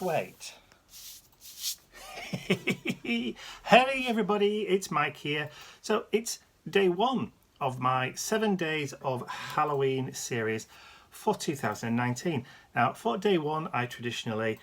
lost weight. Hey everybody, it's Mike here. So it's day one of my 7 days of Halloween series for 2019. Now for day one I traditionally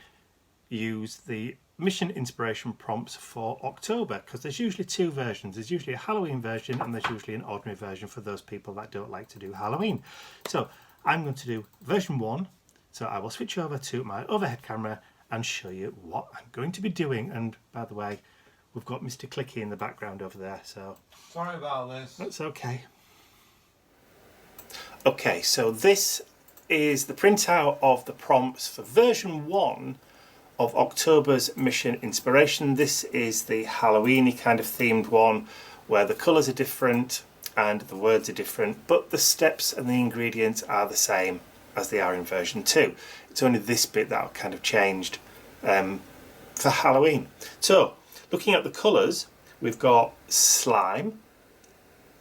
use the mission inspiration prompts for October because there's usually two versions. There's usually a Halloween version and there's usually an ordinary version for those people that don't like to do Halloween. So I'm going to do version 1. So I will switch over to my overhead camera and show you what I'm going to be doing. And by the way, we've got Mr. Clicky in the background over there, so sorry about this. that's okay. Okay, so this is the printout of the prompts for version 1 of October's mission inspiration. This is the Halloweeny kind of themed one where the colours are different and the words are different, but the steps and the ingredients are the same as they are in version 2. It's only this bit that I've kind of changed for Halloween. So looking at the colours, we've got slime,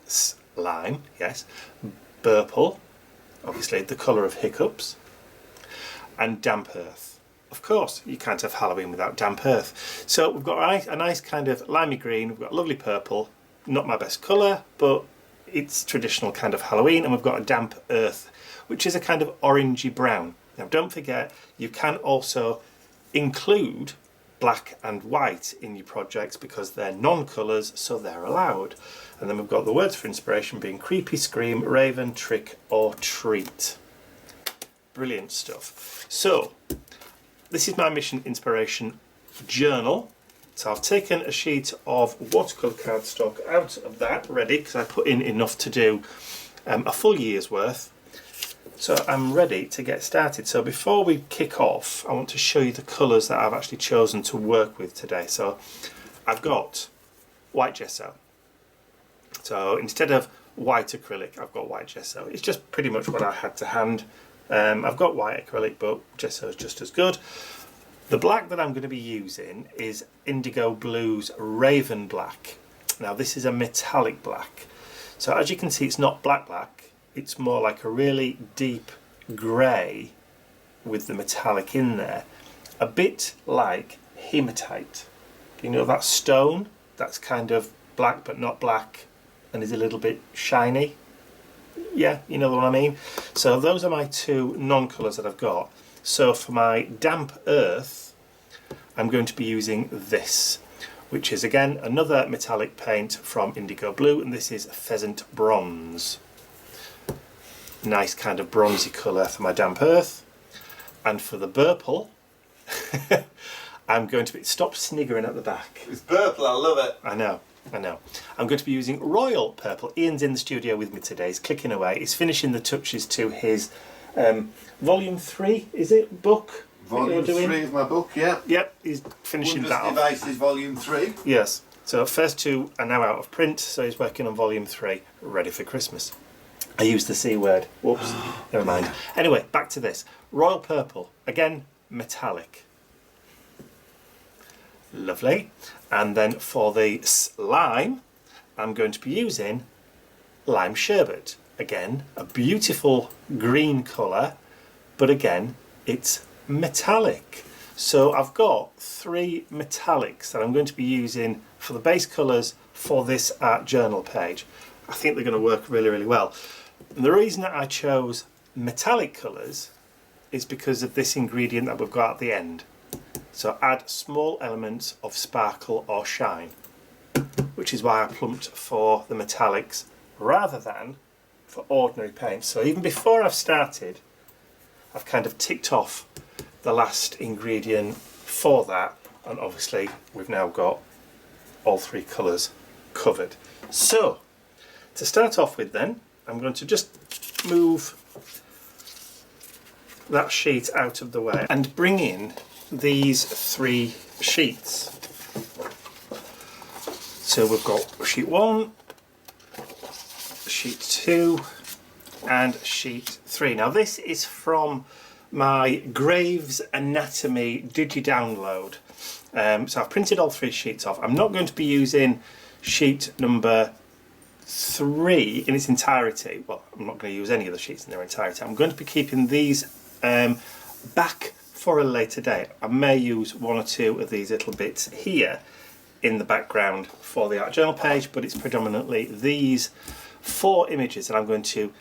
yes, purple, obviously the colour of hiccups, and damp earth. Of course, you can't have Halloween without damp earth. So we've got a nice kind of limey green, we've got lovely purple, not my best colour, but it's traditional kind of Halloween, and we've got a damp earth, which is a kind of orangey brown. Now don't forget, you can also include black and white in your projects because they're non-colours, so they're allowed. And then we've got the words for inspiration being creepy, scream, raven, trick or treat. Brilliant stuff. So this is my mission inspiration journal. So I've taken a sheet of watercolour cardstock out of that ready because I put in enough to do a full year's worth. So I'm ready to get started. So before we kick off, I want to show you the colours that I've actually chosen to work with today. So I've got white gesso. So instead of white acrylic, I've got white gesso. It's just pretty much what I had to hand. I've got white acrylic, but gesso is just as good. The black that I'm going to be using is Indigo Blue's Raven Black. Now this is a metallic black. So as you can see, it's not black, it's more like a really deep grey with the metallic in there. A bit like hematite. You know that stone that's kind of black but not black and is a little bit shiny? Yeah, you know what I mean? So those are my two non-colours that I've got. So for my damp earth, I'm going to be using this, which is again another metallic paint from Indigo Blue, and this is Pheasant Bronze. Nice kind of bronzy colour for my damp earth. And for the purple, I'm going to be... Stop sniggering at the back. It's purple, I love it. I know. I'm going to be using Royal Purple. Ian's in the studio with me today. He's clicking away. He's finishing the touches to his volume 3, is it, book? Volume 3 of my book, yeah. Yep, he's finishing that off. Devices, volume 3. Yes. So first 2 are now out of print, so he's working on volume 3, ready for Christmas. I used the C word. Whoops. Never mind. Anyway, back to this. Royal Purple. Again, metallic. Lovely. And then for the slime, I'm going to be using Lime Sherbet. Again, a beautiful green colour, but again, it's metallic. So I've got 3 metallics that I'm going to be using for the base colours for this art journal page. I think they're going to work really, really well. And the reason that I chose metallic colours is because of this ingredient that we've got at the end. So add small elements of sparkle or shine, which is why I plumped for the metallics rather than for ordinary paint. So even before I've started, I've kind of ticked off the last ingredient for that, and obviously we've now got all 3 colours covered. So to start off with then, I'm going to just move that sheet out of the way and bring in these 3 sheets. So we've got sheet 1, sheet 2 and sheet 3. Now this is from my Graves Anatomy digi-download. So I've printed all 3 sheets off. I'm not going to be using sheet number 3 in its entirety. Well, I'm not going to use any of the sheets in their entirety. I'm going to be keeping these back for a later date, I may use one or two of these little bits here in the background for the art journal page, but it's predominantly these 4 images that I'm going to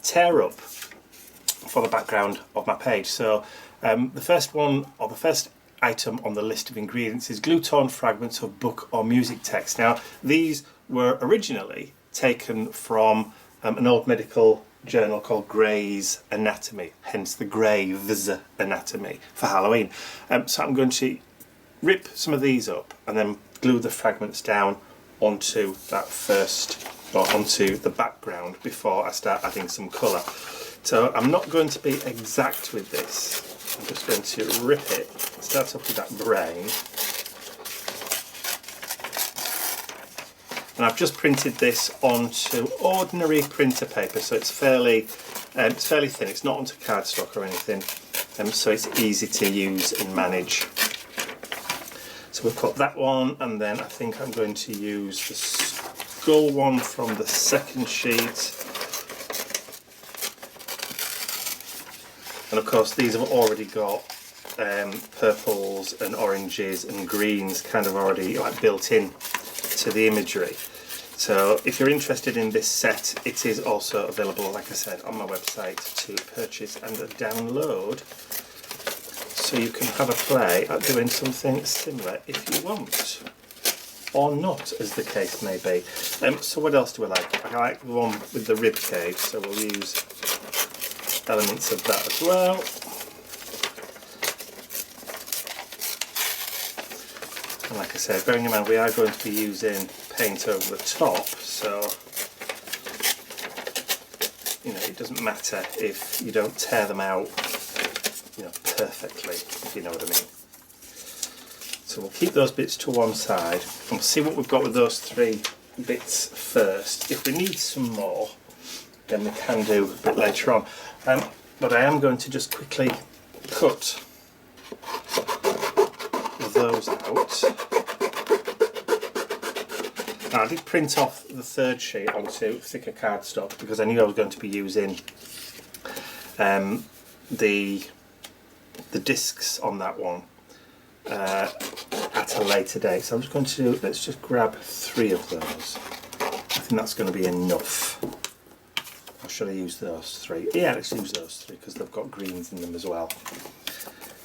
tear up for the background of my page. So the first one, or the first item on the list of ingredients, is glue-torn fragments of book or music text. Now, these were originally taken from an old medical journal called Gray's Anatomy, hence the Graves Anatomy for Halloween. So I'm going to rip some of these up and then glue the fragments down onto that first, or onto the background, before I start adding some colour. So I'm not going to be exact with this. I'm just going to rip it, start off with that brain. And I've just printed this onto ordinary printer paper, so it's fairly thin. It's not onto cardstock or anything, so it's easy to use and manage. So we've got that one, and then I think I'm going to use the skull one from the second sheet. And of course these have already got purples and oranges and greens kind of already like built in to the imagery. So if you're interested in this set, it is also available, like I said, on my website to purchase and download, so you can have a play at doing something similar if you want, or not, as the case may be. So what else do I like? I like the one with the rib cage, so we'll use elements of that as well. And like I said, bearing in mind we are going to be using paint over the top, so it doesn't matter if you don't tear them out perfectly, if you know what I mean. So we'll keep those bits to one side and we'll see what we've got with those 3 bits first. If we need some more, then we can do a bit later on. But I am going to just quickly cut those out. Now, I did print off the 3rd sheet onto thicker cardstock because I knew I was going to be using the discs on that one at a later date. So I'm just going to, let's just grab 3 of those. I think that's going to be enough. Or should I use those 3? Yeah, let's use those 3 because they've got greens in them as well,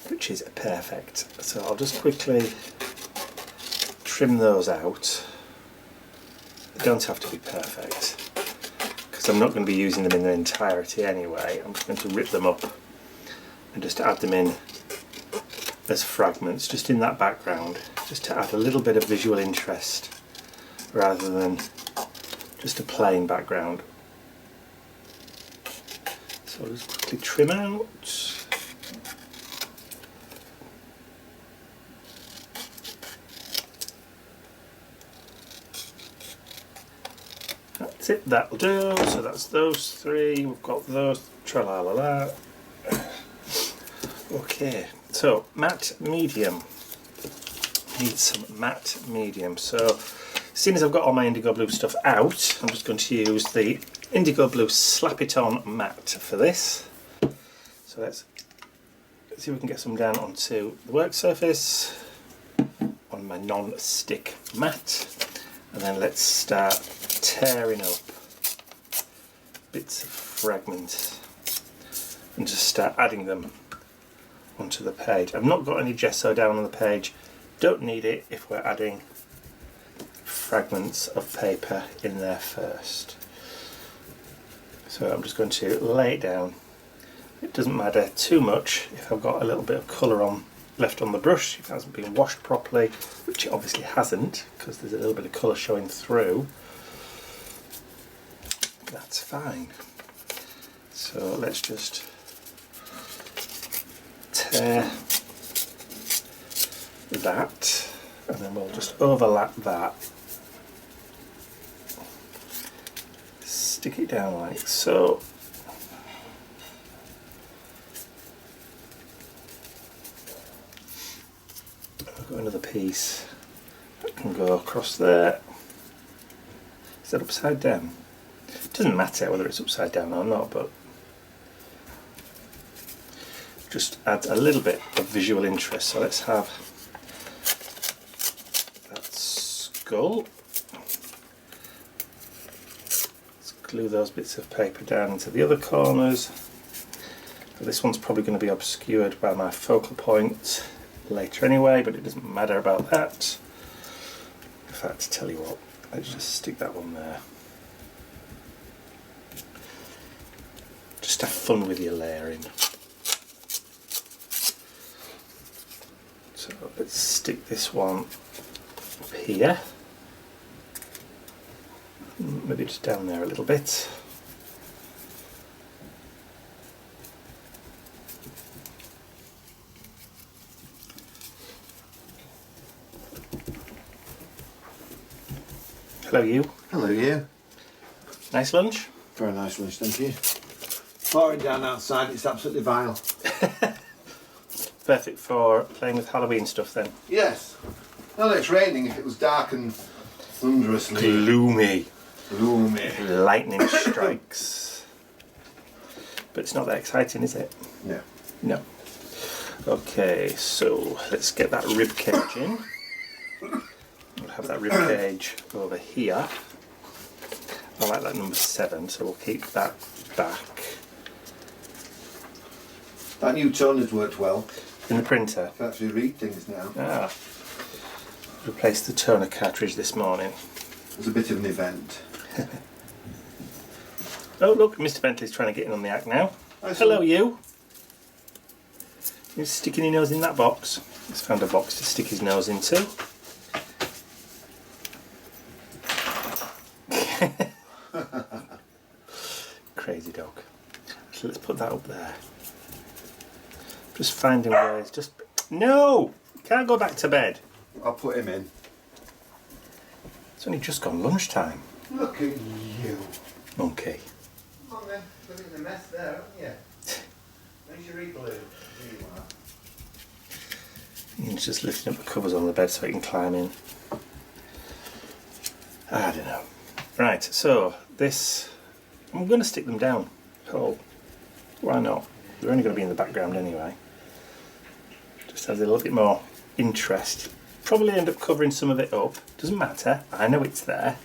which is perfect. So I'll just quickly trim those out. They don't have to be perfect because I'm not going to be using them in their entirety anyway. I'm just going to rip them up and just add them in as fragments, just in that background, just to add a little bit of visual interest rather than just a plain background. So I'll just quickly trim out. That's it, that'll do. So that's those 3, we've got those, tra-la-la-la. Okay, so matte medium. Need some matte medium. So seeing as I've got all my indigo blue stuff out, I'm just going to use the indigo blue Slap It On matte for this. So let's see if we can get some down onto the work surface on my non-stick mat, and then let's start tearing up bits of fragments and just start adding them onto the page. I've not got any gesso down on the page, don't need it if we're adding fragments of paper in there first. So I'm just going to lay it down. It doesn't matter too much if I've got a little bit of colour on left on the brush, if it hasn't been washed properly, which it obviously hasn't because there's a little bit of colour showing through. That's fine. So let's just tear that, and then we'll just overlap that, stick it down like so. I've got another piece that can go across there. Is that upside down? It doesn't matter whether it's upside down or not, but just just adds a little bit of visual interest. So let's have that skull. Let's glue those bits of paper down into the other corners. This one's probably going to be obscured by my focal point later anyway, but it doesn't matter about that. In fact, tell you what, let's just stick that one there. Just have fun with your layering. So let's stick this one up here. Maybe just down there a little bit. Hello you. Hello, you. Nice lunch? Very nice lunch, thank you. Pouring down outside, it's absolutely vile. Perfect for playing with Halloween stuff then. Yes. Well, it's raining. If it was dark and thunderously Gloomy. gloomy. Lightning strikes. But it's not that exciting, is it? Yeah. No. Okay, so let's get that rib cage in. We'll have that rib cage over here. I like that number 7, so we'll keep that back. That new toner's worked well. In the printer. I can actually read things now. Ah. Replaced the toner cartridge this morning. It was a bit of an event. Oh look, Mr. Bentley's trying to get in on the act now. Hi, Hello son. you. He's sticking your nose in that box. He's found a box to stick his nose into. Crazy dog. So let's put that up there. Just finding ways. Just no! Can't go back to bed. I'll put him in. It's only just gone lunchtime. Look at you. Monkey. Come on then. Look at the mess there, haven't you? Where's your igloo? Here you are. He's just lifting up the covers on the bed so he can climb in. I don't know. Right, so this, I'm going to stick them down. Oh, why not? They're only going to be in the background anyway. Just adds a little bit more interest. Probably end up covering some of it up. Doesn't matter. I know it's there.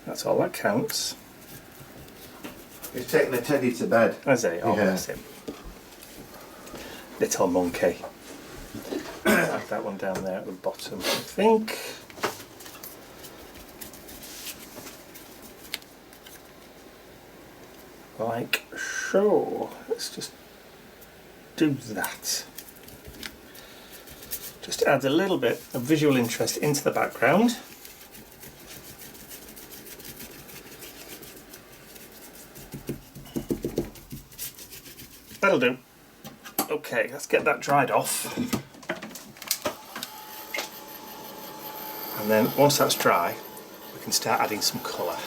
That's all that counts. He's taking the teddy to bed. As I, oh Yeah. bless him. Little monkey. Have that one down there at the bottom, I think. Like so. Let's just do that. Just adds a little bit of visual interest into the background. That'll do. Okay, let's get that dried off. And then once that's dry, we can start adding some colour.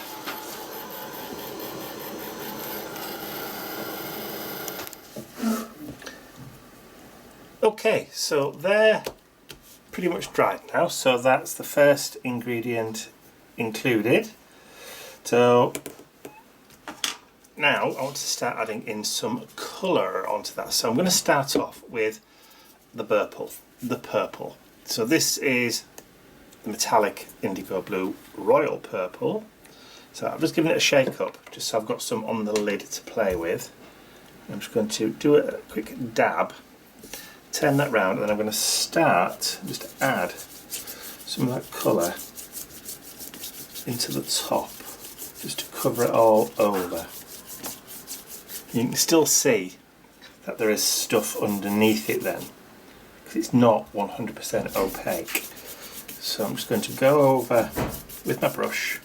Okay, so they're pretty much dried now, so that's the first ingredient included. So now I want to start adding in some colour onto that. So I'm going to start off with the purple. So this is the metallic indigo blue royal purple. So I've just given it a shake up, just so I've got some on the lid to play with. I'm just going to do a quick dab, turn that round, and then I'm going to start just add some of that colour into the top, just to cover it all over. You can still see that there is stuff underneath it then, because it's not 100% opaque. So I'm just going to go over with my brush,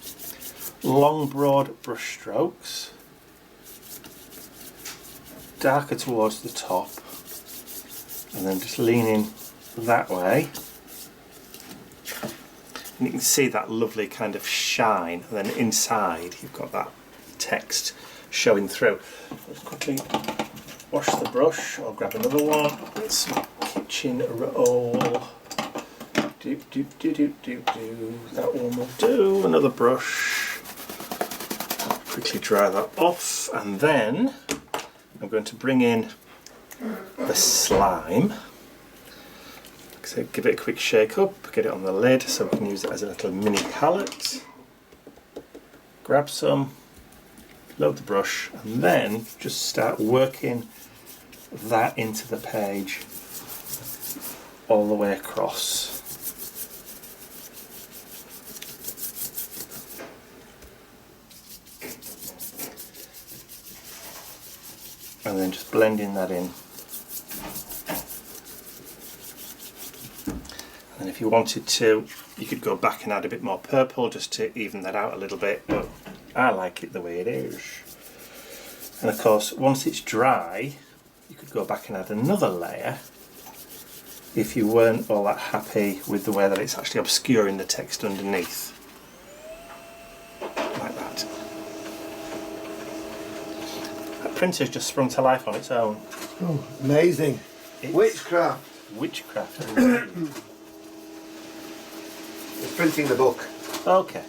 long broad brush strokes, darker towards the top, and then just leaning that way. And you can see that lovely kind of shine, and then inside you've got that text showing through. Let's quickly wash the brush, or grab another one. Get some kitchen roll. That one will do. Another brush. Quickly dry that off, and then I'm going to bring in the slime. So give it a quick shake up, get it on the lid so we can use it as a little mini palette. Grab some, load the brush, and then just start working that into the page all the way across. And then just blending that in. And if you wanted to, you could go back and add a bit more purple just to even that out a little bit, but I like it the way it is. And of course, once it's dry, you could go back and add another layer if you weren't all that happy with the way that it's actually obscuring the text underneath. Like that. That printer's just sprung to life on its own. Oh, amazing. It's Witchcraft. Witchcraft. It's printing the book. Okay.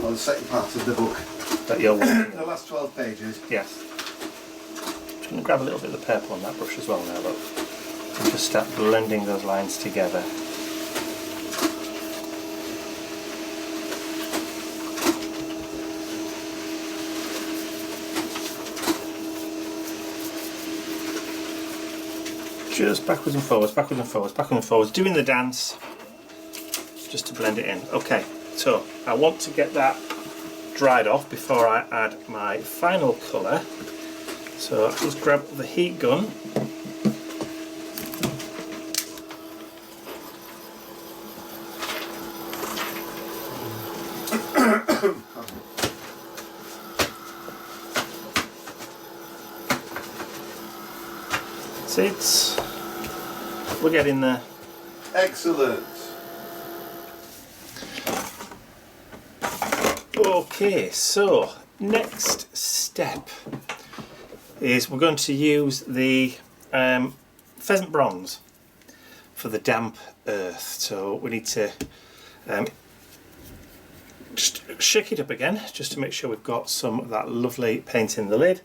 Or the second part of the book. That you're working The last 12 pages. Yes. Just going to grab a little bit of the purple on that brush as well now, look. And just start blending those lines together. Just backwards and forwards, backwards and forwards, backwards and forwards, doing the dance, just to blend it in. Okay, so I want to get that dried off before I add my final colour. So I'll just grab the heat gun. That's it. We're getting there. Excellent. Okay, so next step is we're going to use the pheasant bronze for the damp earth. So we need to just shake it up again just to make sure we've got some of that lovely paint in the lid.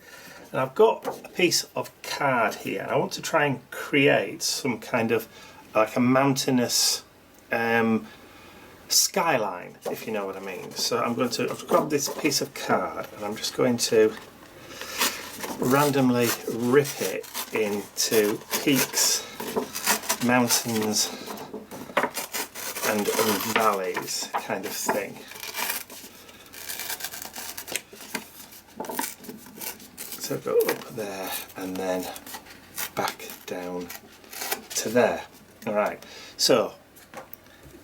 And I've got a piece of card here and I want to try and create some kind of like a mountainous skyline, if you know what I mean. So I'm going to grab this piece of card and I'm just going to randomly rip it into peaks, mountains and valleys kind of thing. So go up there and then back down to there. Alright, so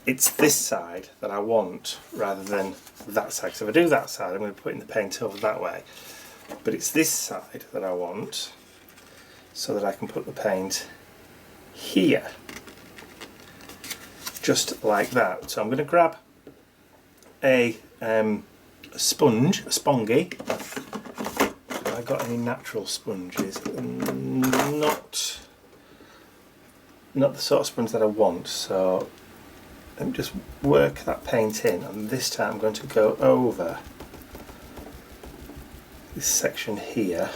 it's this side that I want rather than that side. So if I do that side, I'm going to be putting the paint over that way. But it's this side that I want so that I can put the paint here. Just like that. So I'm going to grab a sponge, a spongy. Have I got any natural sponges? Not the sort of sponge that I want. So let me just work that paint in, and this time I'm going to go over this section here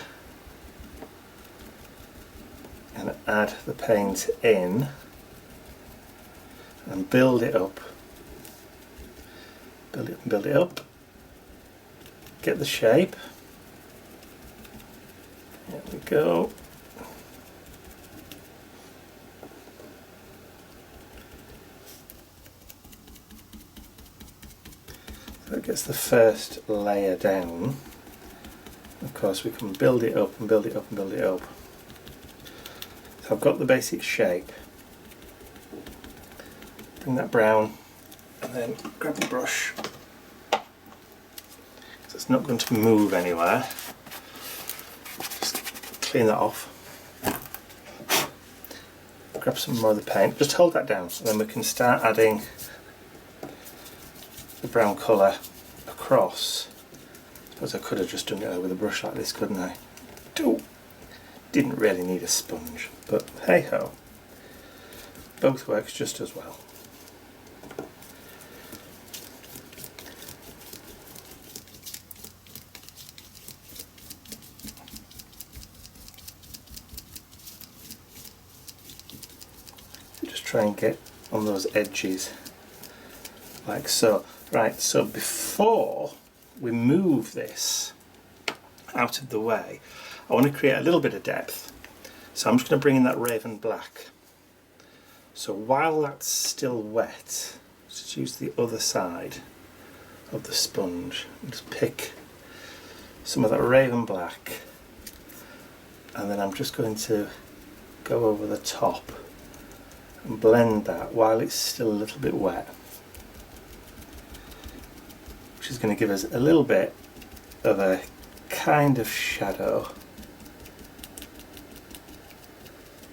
and add the paint in and build it up, build it and build it up, get the shape, there we go. So it gets the first layer down. Of course we can build it up and build it up and build it up. So I've got the basic shape. Bring that brown and then grab the brush. Because it's not going to move anywhere. Just clean that off. Grab some more of the paint. Just hold that down so then we can start adding the brown colour across. I suppose I could have just done it with a brush like this, couldn't I? Didn't really need a sponge, but hey ho. Both works just as well. try and get on those edges like so. Right, so before we move this out of the way, I want to create a little bit of depth. So I'm just going to bring in that Raven Black. So while that's still wet, just use the other side of the sponge and just pick some of that Raven Black, and then I'm just going to go over the top and blend that while it's still a little bit wet, which is going to give us a little bit of a kind of shadow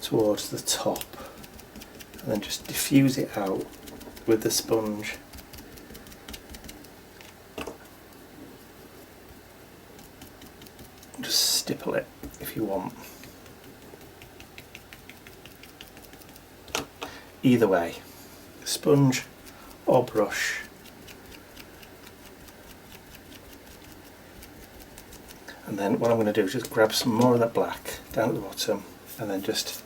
towards the top, and then just diffuse it out with the sponge. Just stipple it if you want. Either way, sponge or brush. And then what I'm going to do is just grab some more of that black down at the bottom, and then just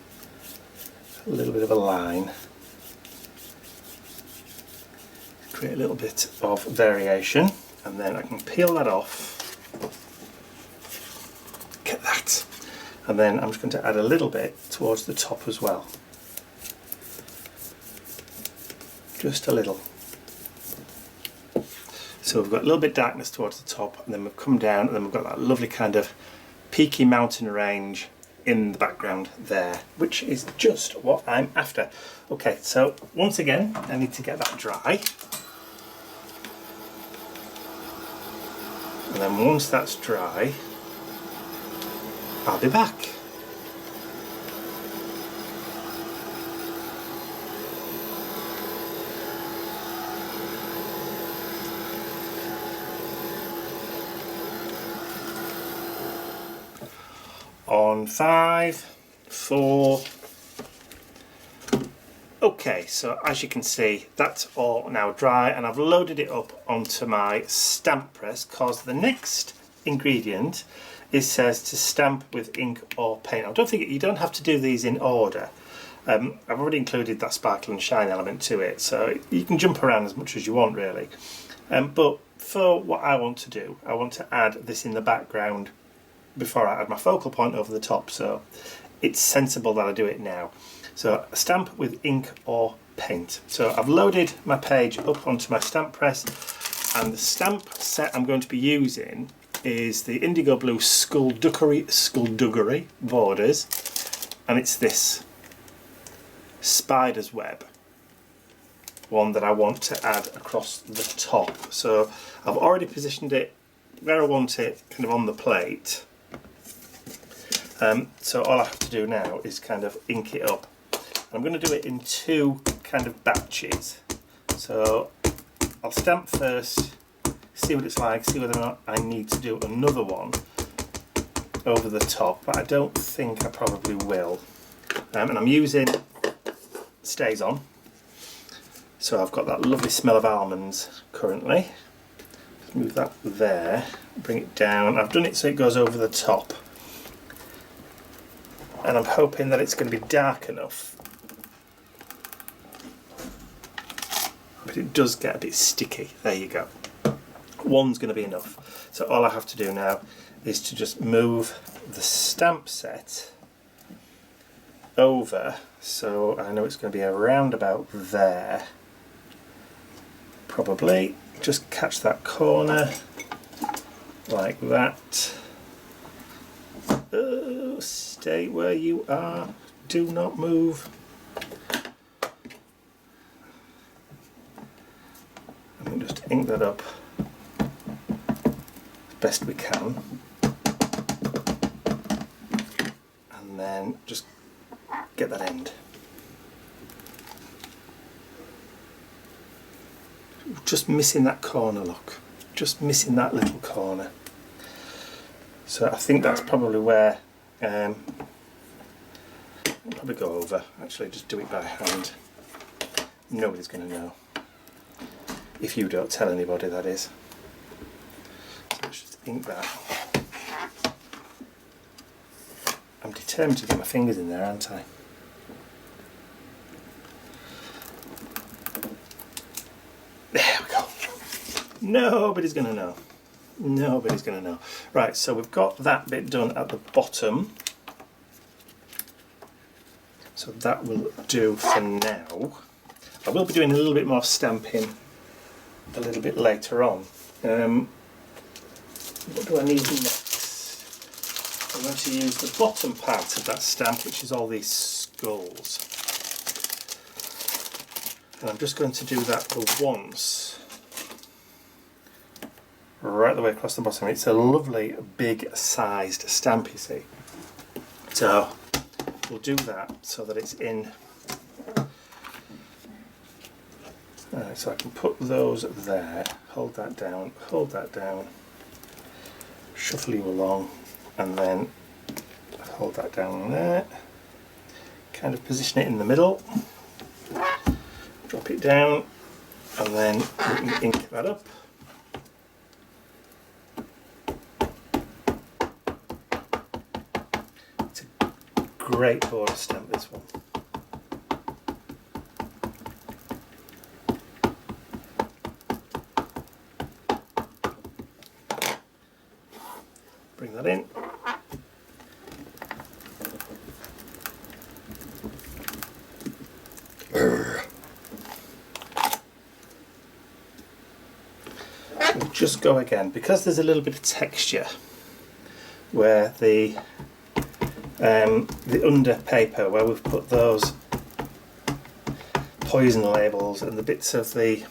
a little bit of a line. Create a little bit of variation, and then I can peel that off. Get that. And then I'm just going to add a little bit towards the top as well. Just a little. So we've got a little bit darkness towards the top, and then we've come down, and then we've got that lovely kind of peaky mountain range in the background there, which is just what I'm after. Okay, so once again, I need to get that dry. And then once that's dry, I'll be back. On 5, 4. Okay, so as you can see, that's all now dry, and I've loaded it up onto my stamp press, because the next ingredient says to stamp with ink or paint. I don't think you don't have to do these in order. I've already included that sparkle and shine element to it, so you can jump around as much as you want really. But for what I want to do, I want to add this in the background before I add my focal point over the top, so it's sensible that I do it now. So stamp with ink or paint. So I've loaded my page up onto my stamp press, and the stamp set I'm going to be using is the Indigo Blue Skullduggery borders, and it's this spider's web one that I want to add across the top. So I've already positioned it where I want it, kind of on the plate. So all I have to do now is kind of ink it up. I'm going to do it in 2 kind of batches. So I'll stamp first, see what it's like, see whether or not I need to do another one over the top, but I don't think I probably will. And I'm using Stays On. So I've got that lovely smell of almonds currently. Just move that there, bring it down. I've done it so it goes over the top. And I'm hoping that it's going to be dark enough. But it does get a bit sticky. There you go. One's going to be enough. So all I have to do now is to just move the stamp set over, so I know it's going to be around about there. Probably just catch that corner like that. Oh, stay where you are, do not move. And we'll just ink that up as best we can, and then just get that end. Just missing that corner, look. Just missing that little corner. So I think that's probably where I'll probably go over. Actually, just do it by hand. Nobody's going to know. If you don't tell anybody, that is. So let's just ink that. I'm determined to get my fingers in there, aren't I? There we go. Nobody's going to know. Nobody's going to know. Right, so we've got that bit done at the bottom. So that will do for now. I will be doing a little bit more stamping a little bit later on. What do I need next? I'm going to use the bottom part of that stamp, which is all these skulls. And I'm just going to do that for once. Right the way across the bottom. It's a lovely big sized stamp, you see. So we'll do that so that it's in. Alright, so I can put those there, hold that down, shuffle you along, and then hold that down there, kind of position it in the middle, drop it down, and then we can ink that up. It's a great border stamp, this one. Bring that in. We'll just go again, because there's a little bit of texture where the under paper where we've put those poison labels and the bits of the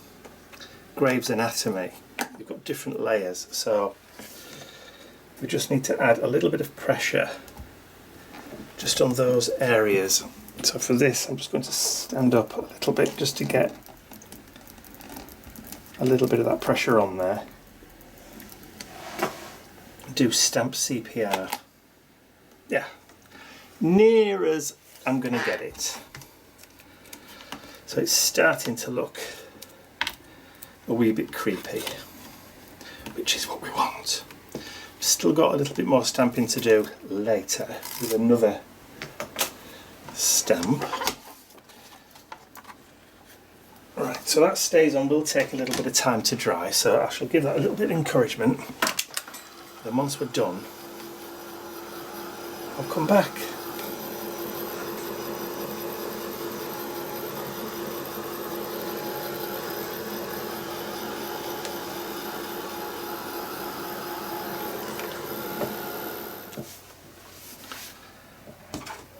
Graves' anatomy. You've got different layers, so we just need to add a little bit of pressure just on those areas. So for this, I'm just going to stand up a little bit just to get a little bit of that pressure on there. Do stamp CPR. Yeah, near as I'm going to get it. So it's starting to look a wee bit creepy, which is what we want. Still got a little bit more stamping to do later with another stamp. Right, so that stays on, will take a little bit of time to dry, so I shall give that a little bit of encouragement. Then once we're done, I'll come back.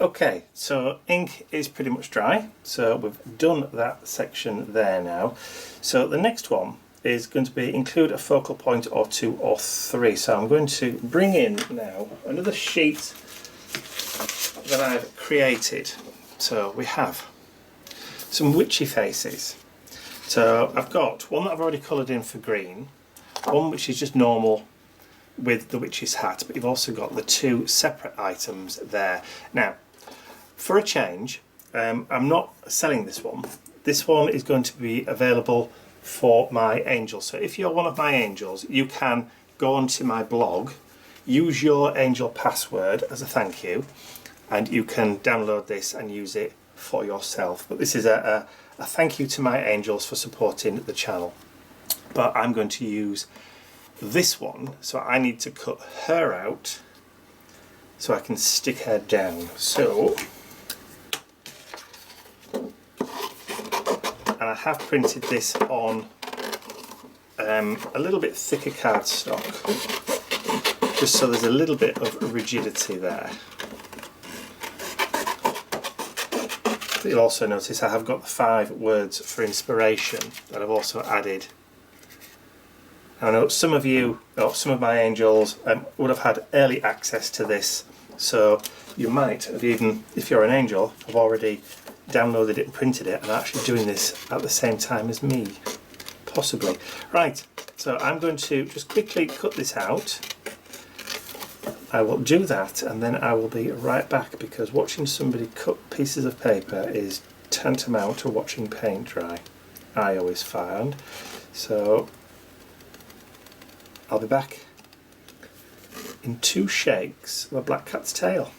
Okay, so ink is pretty much dry, so we've done that section there now. So the next one is going to be include a focal point or 2 or 3. So I'm going to bring in now another sheet that I've created. So we have some witchy faces. So I've got one that I've already coloured in for green, one which is just normal with the witch's hat, but you've also got the 2 separate items there. Now, for a change, I'm not selling this one. This one is going to be available for my angels. So if you're one of my angels, you can go onto my blog, use your angel password as a thank you, and you can download this and use it for yourself. But this is a thank you to my angels for supporting the channel. But I'm going to use this one, so I need to cut her out so I can stick her down. So, and I have printed this on a little bit thicker cardstock, just so there's a little bit of rigidity there. But you'll also notice I have got the 5 words for inspiration that I've also added. I know some of you, or some of my angels, would have had early access to this, so you might have even, if you're an angel, have already downloaded it and printed it and are actually doing this at the same time as me, possibly. Right, so I'm going to just quickly cut this out. I will do that and then I will be right back, because watching somebody cut pieces of paper is tantamount to watching paint dry, I always found. So I'll be back in 2 shakes of a black cat's tail.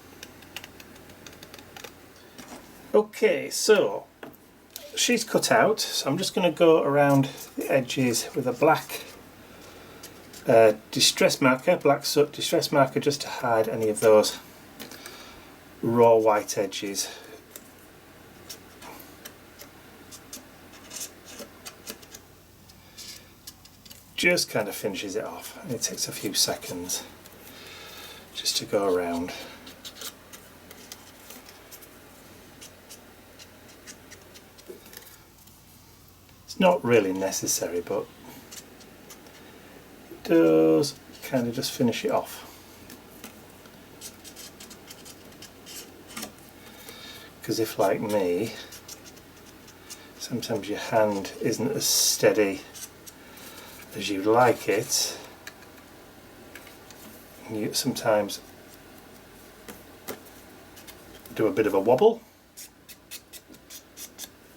Okay, so she's cut out, so I'm just going to go around the edges with a black distress marker, black soot distress marker, just to hide any of those raw white edges. Just kind of finishes it off, and it takes a few seconds just to go around. It's not really necessary, but it does kind of just finish it off. Because if, like me, sometimes your hand isn't as steady as you'd like it, you sometimes do a bit of a wobble.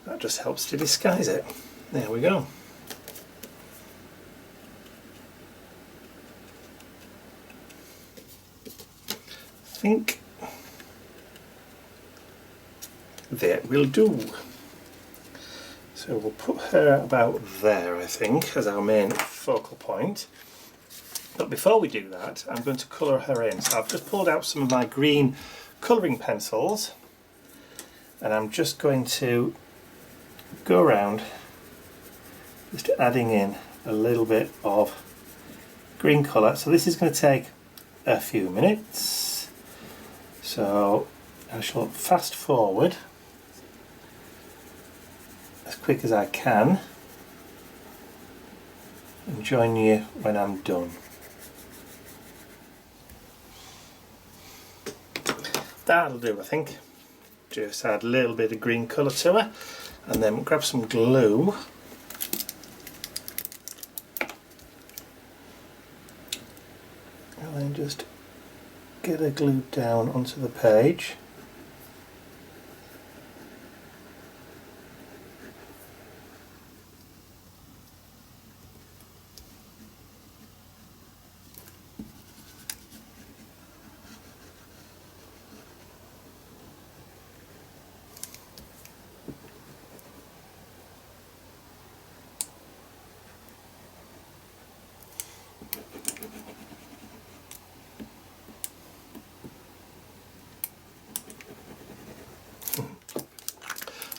That just helps to disguise it. There we go. I think that will do. So we'll put her about there, I think, as our main focal point. But before we do that, I'm going to colour her in. So I've just pulled out some of my green colouring pencils, and I'm just going to go around just adding in a little bit of green colour. So this is going to take a few minutes. So I shall fast forward as quick as I can and join you when I'm done. That'll do, I think. Just add a little bit of green colour to her, and then grab some glue and then just get her glued down onto the page.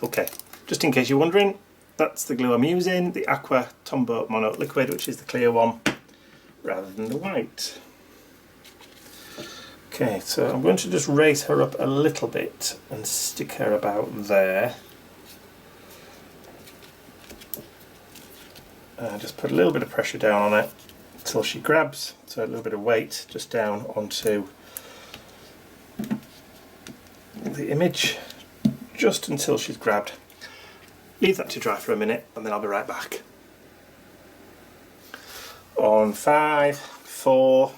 Okay, just in case you're wondering, that's the glue I'm using, the Aqua Tombow Mono Liquid, which is the clear one, rather than the white. Okay, so I'm going to just raise her up a little bit and stick her about there. Just put a little bit of pressure down on it until she grabs, so a little bit of weight just down onto the image, just until she's grabbed. Leave that to dry for a minute and then I'll be right back. On 5, 4.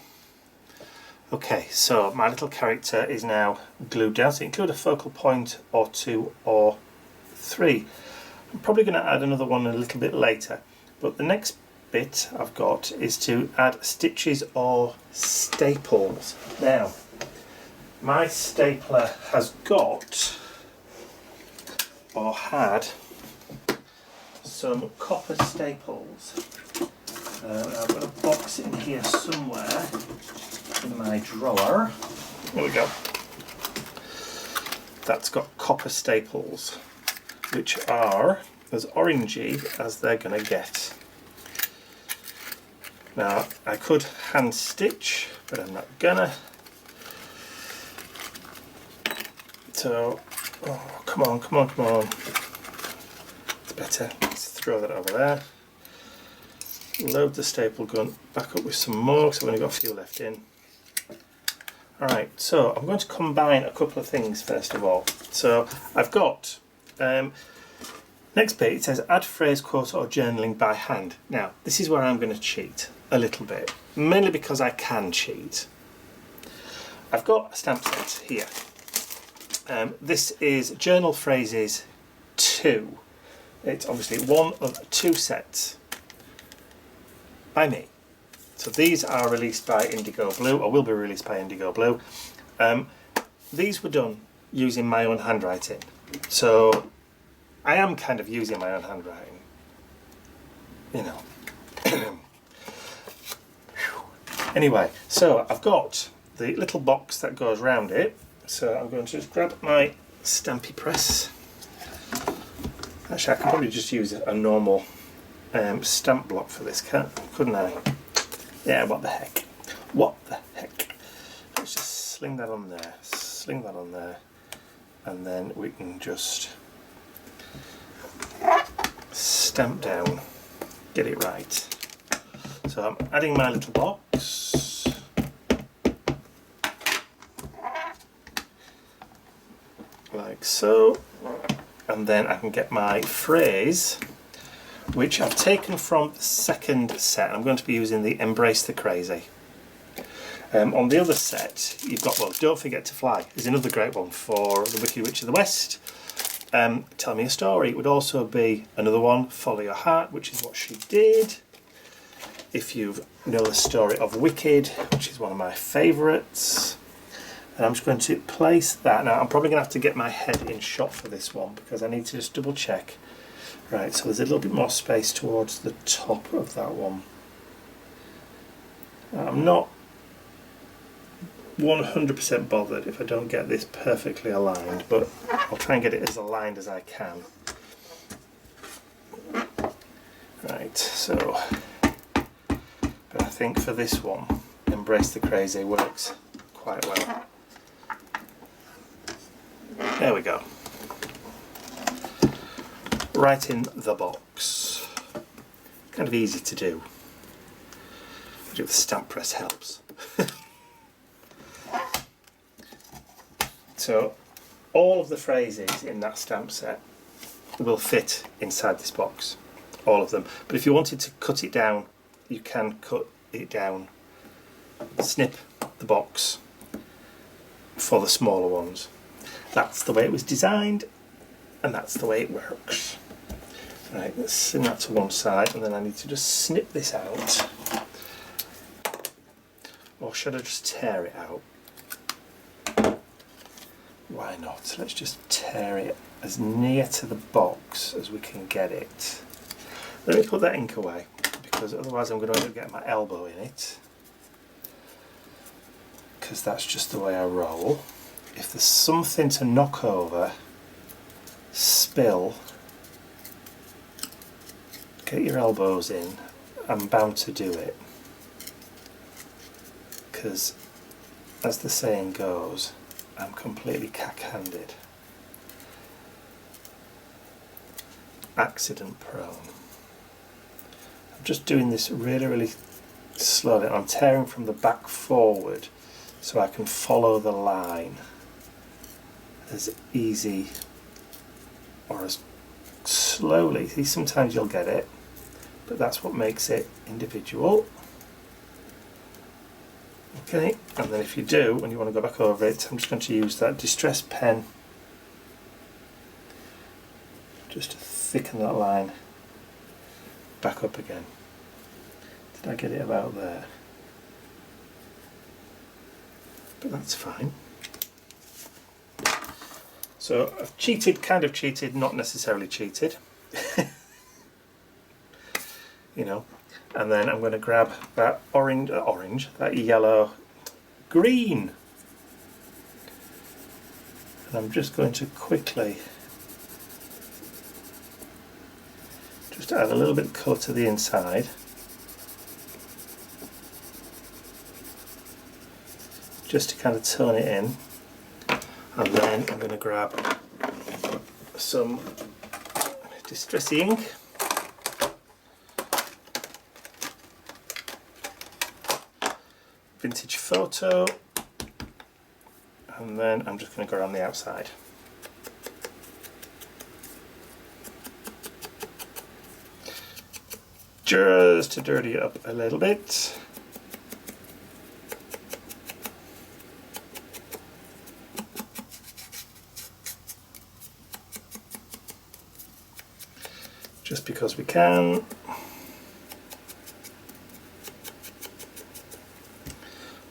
Okay, so my little character is now glued down, so include a focal point or 2 or 3. I'm probably going to add another one a little bit later, but the next bit I've got is to add stitches or staples. Now, my stapler has got or had some copper staples. I've got a box in here somewhere in my drawer. There we go. That's got copper staples, which are as orangey as they're going to get. Now, I could hand stitch, but I'm not gonna. So, oh, come on, come on, come on. It's better. Let's throw that over there. Load the staple gun back up with some more, because I've only got a few left in. Alright, so I'm going to combine a couple of things first of all. So I've got, next bit, it says add phrase, quote or journaling by hand. Now, this is where I'm going to cheat a little bit, mainly because I can cheat. I've got a stamp set here. This is Journal Phrases 2. It's obviously one of 2 sets by me. So these are released by Indigo Blue, or will be released by Indigo Blue. These were done using my own handwriting. So I am kind of using my own handwriting, you know. Anyway, so I've got the little box that goes round it, so I'm going to just grab my stampy press. Actually, I could probably just use a normal stamp block for this, couldn't I? Yeah, what the heck. What the heck. Let's just sling that on there, and then we can just stamp down, get it right. So I'm adding my little box. Like so. And then I can get my phrase, which I've taken from the second set. I'm going to be using the Embrace the Crazy. On the other set, you've got, well, Don't Forget to Fly is another great one for the Wicked Witch of the West. Tell Me a Story would also be another one, Follow Your Heart, which is what she did. If you know the story of Wicked, which is one of my favourites. And I'm just going to place that. Now I'm probably going to have to get my head in shot for this one because I need to just double check. Right, so there's a little bit more space towards the top of that one. I'm not 100% bothered if I don't get this perfectly aligned, but I'll try and get it as aligned as I can. Right, so, but I think for this one, Embrace the Crazy works quite well. There we go. Right in the box. Kind of easy to do. The stamp press helps. So all of the phrases in that stamp set will fit inside this box. All of them. But if you wanted to cut it down, you can cut it down. Snip the box for the smaller ones. That's the way it was designed, and that's the way it works. Right, let's send that to one side, and then I need to just snip this out. Or should I just tear it out? Why not? Let's just tear it as near to the box as we can get it. Let me put that ink away, because otherwise I'm going to end up getting my elbow in it. Because that's just the way I roll. If there's something to knock over, spill, get your elbows in, I'm bound to do it. Because, as the saying goes, I'm completely cack-handed. Accident prone. I'm just doing this really, really slowly. I'm tearing from the back forward so I can follow the line as easy or as slowly. See, sometimes you'll get it, but that's what makes it individual. Okay, and then if you do, when you want to go back over it, I'm just going to use that distress pen just to thicken that line back up again. Did I get it about there? But that's fine. So I've cheated, kind of cheated, not necessarily cheated. You know. And then I'm going to grab that that yellow, green. And I'm just going to quickly just add a little bit of colour to the inside. Just to kind of tone it in. And then I'm going to grab some distress ink. Vintage photo, and then I'm just going to go around the outside. Just to dirty it up a little bit. Just because we can.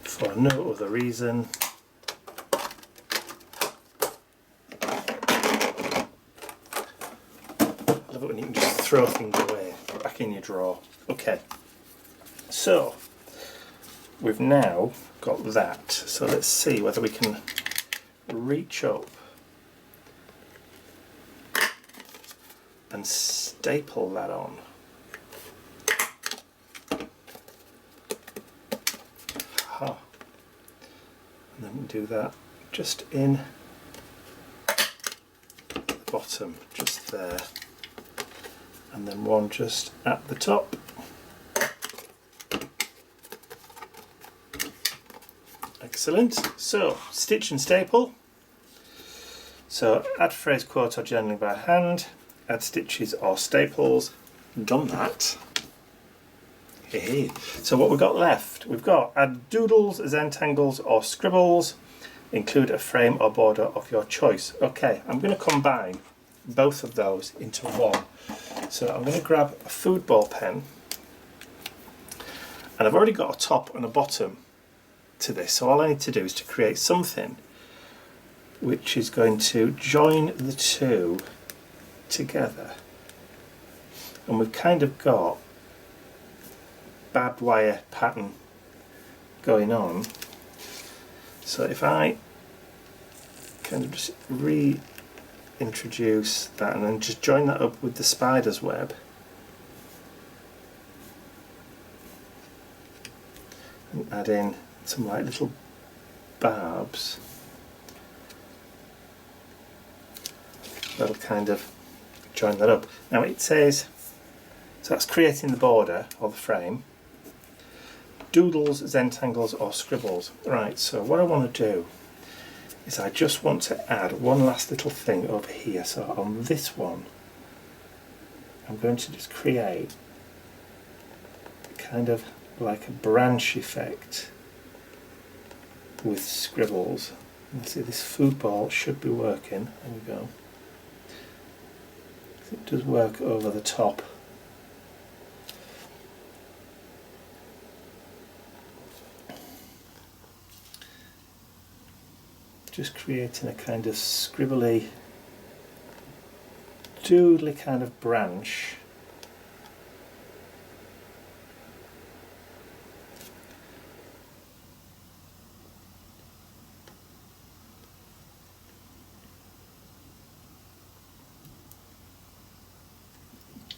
For no other reason. love it when you can just throw things away, back in your drawer. Okay, so we've now got that. So let's see whether we can reach up and staple that on. And then we do that just in the bottom, just there, and then one just at the top. Excellent. So stitch and staple. So add phrase quote or journaling by hand, add stitches or staples. Done that. Hey. So what we've got left, we've got add doodles, zentangles or scribbles, include a frame or border of your choice. Okay, I'm going to combine both of those into one. So I'm going to grab a food ball pen, and I've already got a top and a bottom to this, so all I need to do is to create something which is going to join the two together. And we've kind of got barbed wire pattern going on. So if I kind of just reintroduce that and then just join that up with the spider's web, and add in some like little barbs, that'll kind of join that up. Now it says, so that's creating the border or the frame. Doodles, zentangles or scribbles. Right, so what I want to do is I just want to add one last little thing over here. So on this one, I'm going to just create kind of like a branch effect with scribbles. Let's see, this food ball should be working. There we go. It does work over the top. Just creating a kind of scribbly, doodly kind of branch.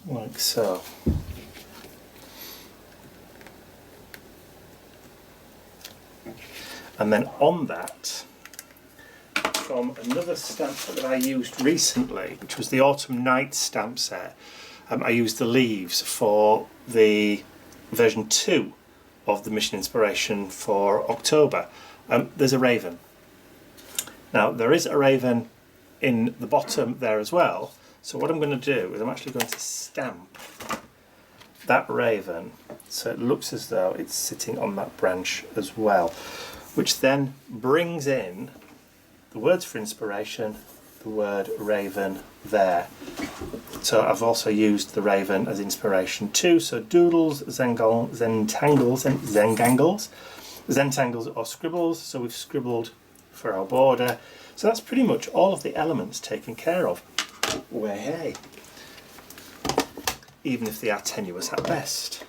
Like so. And then on that, from another stamp set that I used recently, which was the Autumn Night stamp set, I used the leaves for the version 2 of the mission inspiration for October. There's a raven. Now there is a raven in the bottom there as well, so what I'm going to do is I'm actually going to stamp that raven so it looks as though it's sitting on that branch as well, which then brings in the words for inspiration, the word raven there. So I've also used the raven as inspiration too. So doodles, zentangles or scribbles. So we've scribbled for our border. So that's pretty much all of the elements taken care of. Well, hey, even if they are tenuous at best.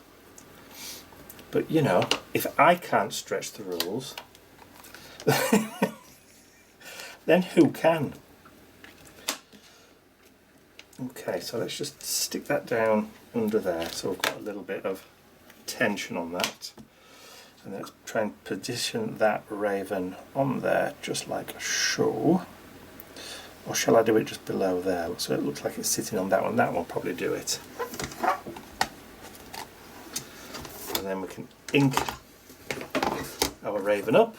But you know, if I can't stretch the rules, then who can? Okay, so let's just stick that down under there so we've got a little bit of tension on that. And let's try and position that raven on there just like so. Or shall I do it just below there so it looks like it's sitting on that one? That one will probably do it. And then we can ink our raven up.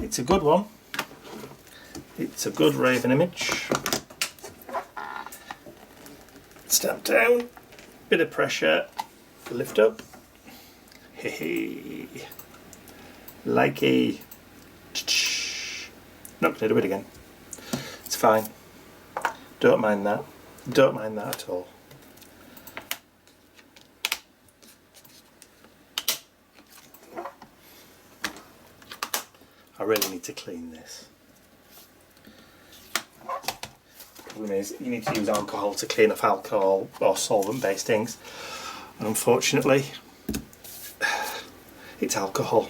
It's a good one. It's a good raven image. Stamp down, bit of pressure, lift up. Hey, likey. Not going to do it again. It's fine. Don't mind that. Don't mind that at all. I really need to clean this. The problem is you need to use alcohol to clean off alcohol or solvent-based things. And unfortunately, it's alcohol.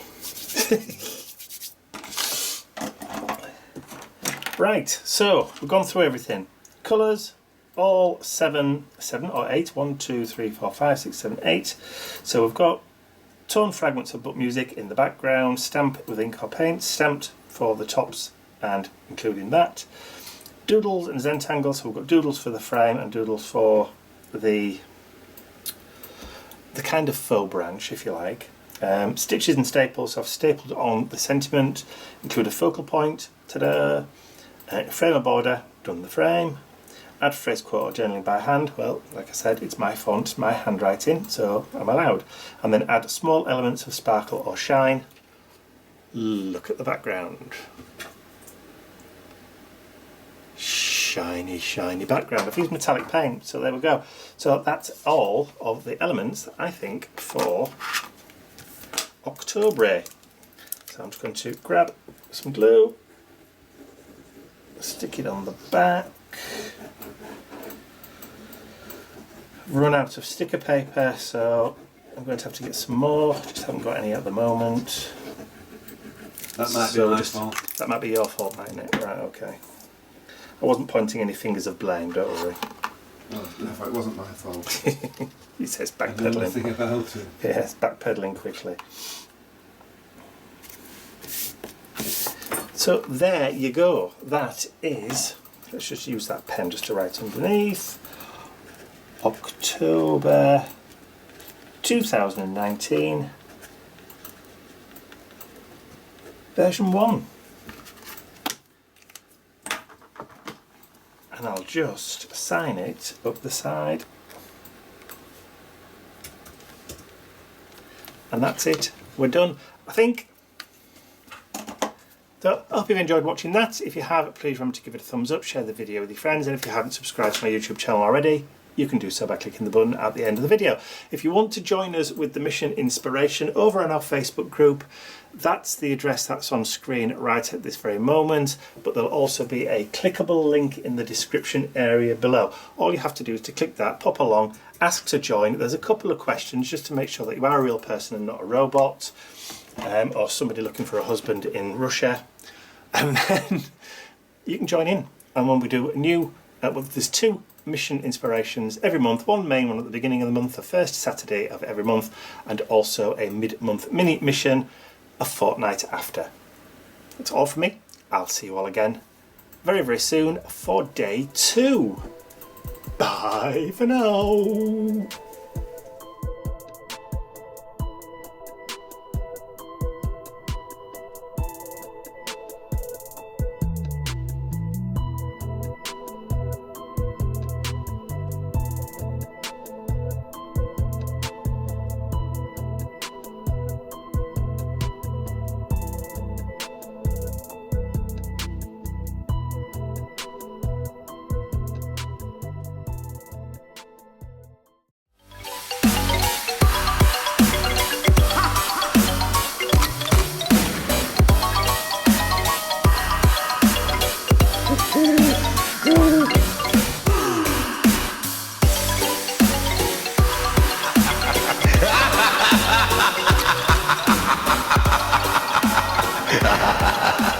Right, so we've gone through everything. Colours, all 7 or 8. 1, 2, 3, 4, 5, 6, 7, 8. So we've got torn fragments of book music in the background, stamp with ink or paint, stamped for the tops and including that. Doodles and Zentangles, so we've got doodles for the frame and doodles for the kind of faux branch, if you like. Stitches and staples, so I've stapled on the sentiment, include a focal point, ta-da, frame or border, done the frame. Add phrase, quote or journaling by hand, well, like I said, it's my font, my handwriting, so I'm allowed. And then add small elements of sparkle or shine. Look at the background. Shiny, shiny background. I've used metallic paint, so there we go. So that's all of the elements, I think, for October. So I'm just going to grab some glue, stick it on the back. Run out of sticker paper, so I'm going to have to get some more. Just haven't got any at the moment. That might be my fault. That might be your fault, mightn't it? Right, okay. I wasn't pointing any fingers of blame, don't worry. Oh, no, it wasn't my fault. He says I know nothing backpedaling. about it. Yes, backpedaling quickly. So there you go. That is, let's just use that pen just to write underneath. October 2019, version 1. And I'll just sign it up the side. And that's it. We're done. I think. So I hope you've enjoyed watching that. If you have, please remember to give it a thumbs up, share the video with your friends, and if you haven't subscribed to my YouTube channel already, you can do so by clicking the button at the end of the video. If you want to join us with the Mission Inspiration over on our Facebook group, that's the address that's on screen right at this very moment, but there'll also be a clickable link in the description area below. All you have to do is to click that, pop along, ask to join. There's a couple of questions just to make sure that you are a real person and not a robot, or somebody looking for a husband in Russia, and then you can join in. And when we do a new, well, there's 2 Mission Inspirations every month, one main one at the beginning of the month, the first Saturday of every month, and also a mid-month mini mission a fortnight after. That's all from me. I'll see you all again very, very soon for day 2. Bye for now. Ha ha ha ha!